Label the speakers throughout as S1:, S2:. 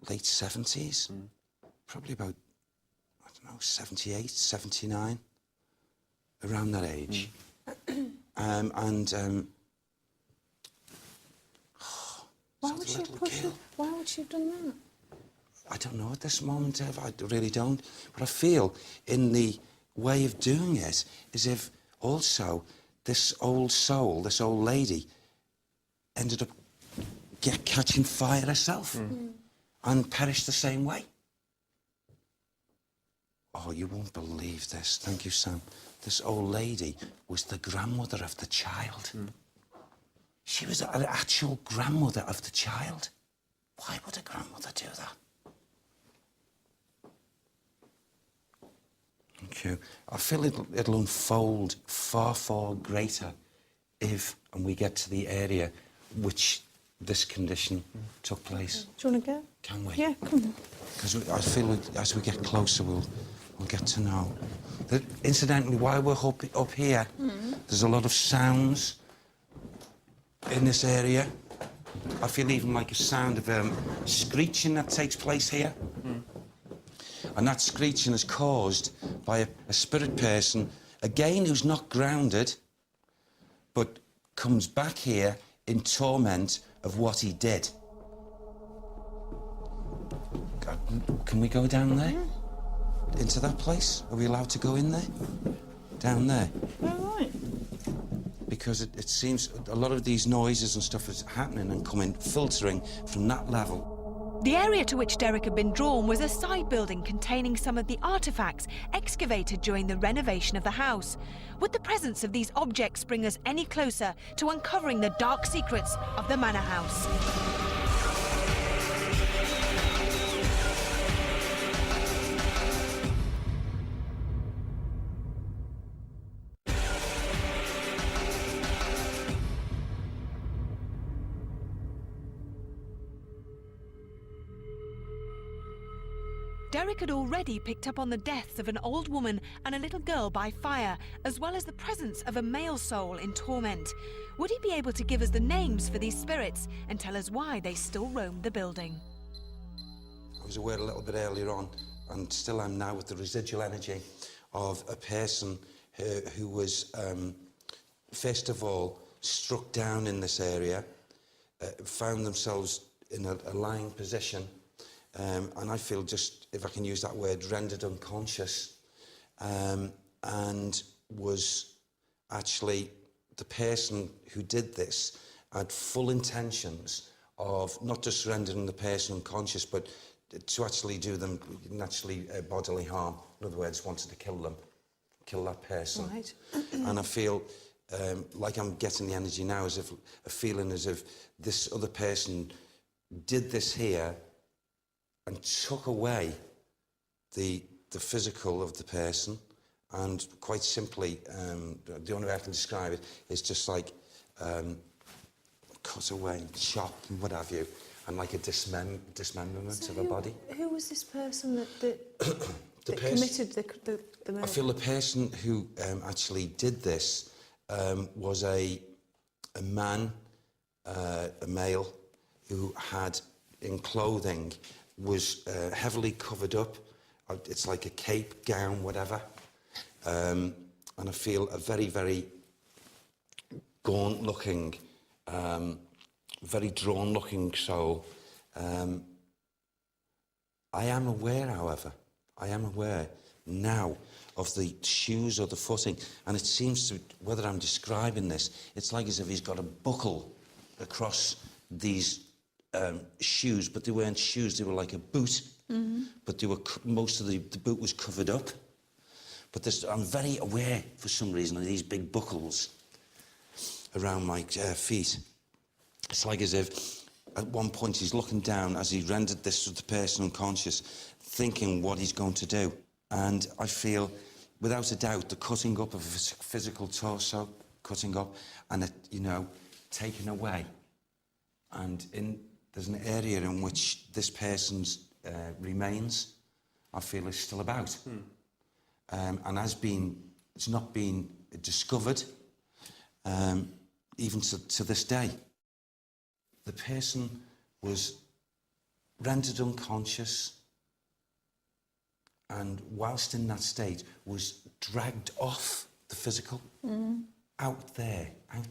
S1: late 70s, probably about, I don't know, 78, 79, around that age.
S2: Why would she have done that?
S1: I don't know at this moment, Ev, I really don't. But I feel in the way of doing it as if also this old soul, this old lady, ended up catching fire herself and perished the same way. Oh, you won't believe this. Thank you, Sam. This old lady was the grandmother of the child. She was an actual grandmother of the child. Why would a grandmother do that? Thank you. I feel it'll unfold far, far greater if, and we get to the area which this condition took place.
S2: Do you want to go?
S1: Can we?
S2: Yeah, come on.
S1: Because I feel as we get closer, we'll get to know. That, incidentally, while we're up here, there's a lot of sounds in this area. I feel even like a sound of screeching that takes place here. And that screeching is caused by a spirit person, again, who's not grounded, but comes back here in torment of what he did. Can we go down there? Into that place? Are we allowed to go in there? Down there?
S2: All right.
S1: Because it seems a lot of these noises and stuff is happening and coming, filtering from that level.
S3: The area to which Derek had been drawn was a side building containing some of the artefacts excavated during the renovation of the house. Would the presence of these objects bring us any closer to uncovering the dark secrets of the Manor House? Derek had already picked up on the deaths of an old woman and a little girl by fire, as well as the presence of a male soul in torment. Would he be able to give us the names for these spirits and tell us why they still roam the building?
S1: I was aware a little bit earlier on, and still am now, with the residual energy of a person who was, first of all, struck down in this area, found themselves in a lying position, and I feel, just, if I can use that word, rendered unconscious, and was actually, the person who did this had full intentions of not just rendering the person unconscious, but to actually do them naturally bodily harm. In other words, wanted to kill them, kill that person.
S2: Right.
S1: And I feel like I'm getting the energy now, as if a feeling as if this other person did this here and took away the physical of the person, and quite simply, the only way I can describe it is just like cut away and chopped and what have you, and like a dismemberment of a body.
S2: Who was this person that committed the murder?
S1: I feel the person who actually did this was a man, a male, who had, in clothing, was heavily covered up. It's like a cape, gown, whatever. And I feel a very, very gaunt-looking, very drawn-looking soul. I am aware, however, now of the shoes or the footing, and it seems to, whether I'm describing this, it's like as if he's got a buckle across these shoes, but they weren't shoes, they were like a boot, but they were, most of the boot was covered up. But I'm very aware, for some reason, of these big buckles around my feet. It's like as if at one point he's looking down as he rendered this to the person unconscious, thinking what he's going to do. And I feel, without a doubt, the cutting up of a physical torso, cutting up, and it, you know, taken away. And there's an area in which this person's remains, I feel, is still about. And it's not been discovered, even to this day. The person was rendered unconscious, and whilst in that state was dragged off the physical, out there, and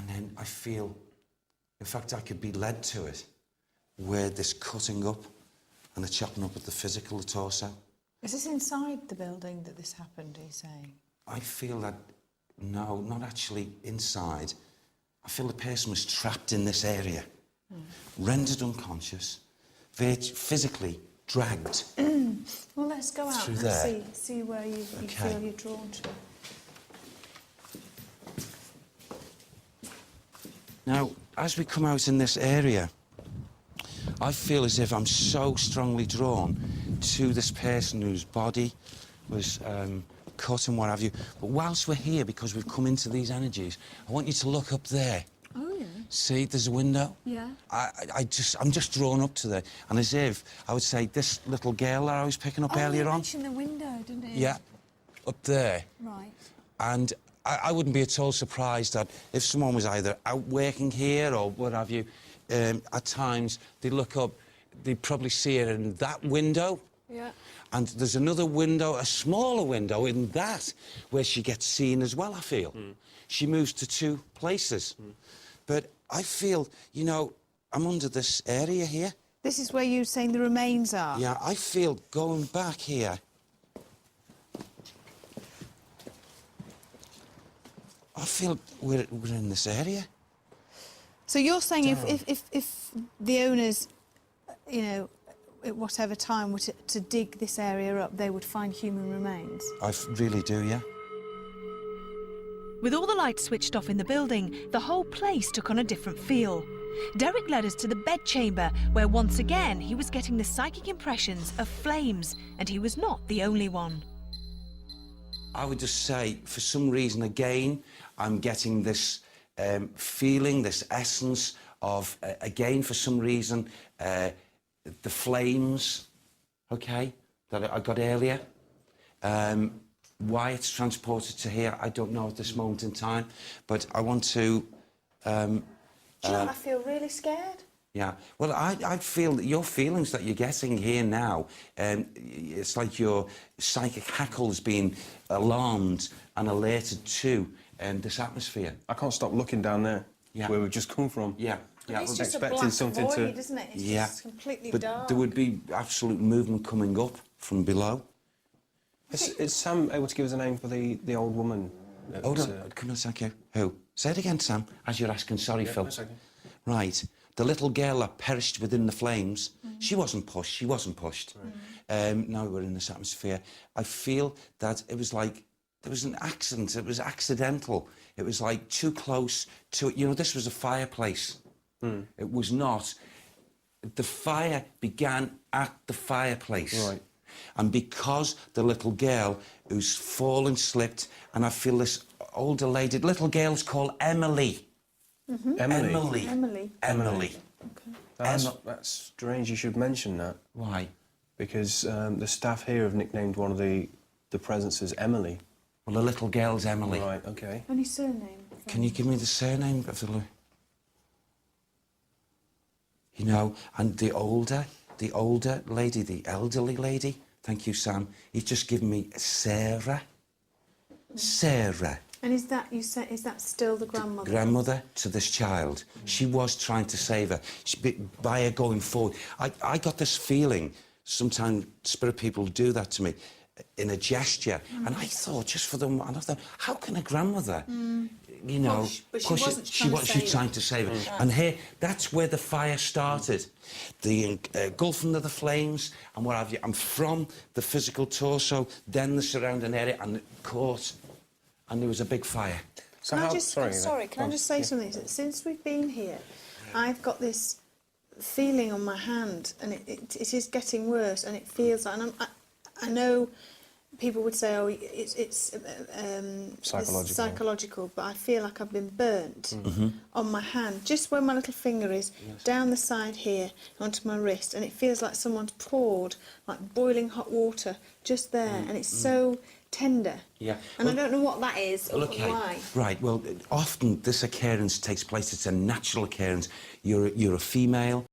S1: then I feel, in fact, I could be led to it, where this cutting up and the chopping up of the physical, the torso.
S2: Is this inside the building that this happened, are you saying?
S1: I feel that, no, not actually inside. I feel the person was trapped in this area, rendered unconscious, physically dragged.
S2: Well, let's go out
S1: Through
S2: and
S1: there.
S2: see where you
S1: Okay.
S2: feel you're drawn to.
S1: Now, as we come out in this area, I feel as if I'm so strongly drawn to this person whose body was cut and what have you. But whilst we're here, because we've come into these energies, I want you to look up there.
S2: Oh, yeah.
S1: See, there's a window.
S2: Yeah.
S1: I'm just drawn up to there. And as if, I would say, this little girl that I was picking up earlier on.
S2: mentioned the window, didn't it?
S1: Yeah, up there.
S2: Right.
S1: And I wouldn't be at all surprised that if someone was either out working here or what have you, at times they look up, they'd probably see it in that window.
S2: Yeah.
S1: And there's another window, a smaller window in that, where she gets seen as well, I feel. She moves to two places. But I feel, you know, I'm under this area here.
S2: This is where you're saying the remains are?
S1: Yeah, I feel going back here. I feel we're in this area.
S2: So you're saying if the owners, you know, at whatever time were to dig this area up, they would find human remains?
S1: I really do, yeah.
S3: With all the lights switched off in the building, the whole place took on a different feel. Derek led us to the bedchamber, where once again he was getting the psychic impressions of flames, and he was not the only one.
S1: I would just say, for some reason, again, I'm getting this feeling, this essence of, again, for some reason, the flames, okay, that I got earlier. Why it's transported to here, I don't know at this moment in time, but I want to...
S2: Do you know, I feel really scared.
S1: Yeah, well, I feel that your feelings that you're getting here now, it's like your psychic hackles being alarmed and alerted to this atmosphere.
S4: I can't stop looking down there, where we've just come from.
S1: Yeah, yeah.
S2: It's
S1: well,
S2: just
S4: expecting
S2: a black
S4: something
S2: void,
S4: to-
S2: isn't it? It's
S1: yeah,
S2: just completely
S1: but
S2: dark.
S1: there would be absolute movement coming up from below.
S4: Is Sam able to give us a name for the old woman?
S1: Hold on, come on, thank you. Who? Say it again, Sam, as you're asking. Sorry, Phil.
S4: that's okay.
S1: Right. The little girl that perished within the flames, she wasn't pushed, she wasn't pushed. Now we're in this atmosphere. I feel that it was like there was an accident, it was accidental. It was like too close to, you know, this was a fireplace. It was not. The fire began at the fireplace.
S4: Right.
S1: And because the little girl who's fallen slipped, and I feel this older lady, little girl's called Emily.
S4: Emily.
S2: Emily.
S4: That's strange you should mention that.
S1: Why?
S4: Because the staff here have nicknamed one of the presents as Emily.
S1: Well, the little girl's Emily.
S4: Right, okay.
S2: Any surname?
S1: Can you give me the surname of the... You know, and the older lady, the elderly lady, thank you, Sam, he's just given me Sarah. Sarah.
S2: And is that, you say, is that still the grandmother?
S1: Grandmother to this child. She was trying to save her. By her going forward. I got this feeling, sometimes spirit people do that to me, in a gesture. And I thought, just for them, and I thought, how can a grandmother, you know...
S2: But she wasn't
S1: trying to save her. And here, that's where the fire started. The engulfing of the flames and what have you. And from the physical torso, then the surrounding area, and it caught... And there was a big fire.
S4: So
S2: Can I
S4: how,
S2: just, can I just say something? Since we've been here, I've got this feeling on my hand, and it is getting worse, and it feels like... And I know people would say, oh, it's psychological, but I feel like I've been burnt on my hand, just where my little finger is, down the side here, onto my wrist, and it feels like someone's poured, like boiling hot water, just there, and it's so... tender.
S1: Yeah.
S2: And I don't know what that is or
S1: Okay.
S2: why.
S1: Right, well, often this occurrence takes place, it's a natural occurrence. You're a female,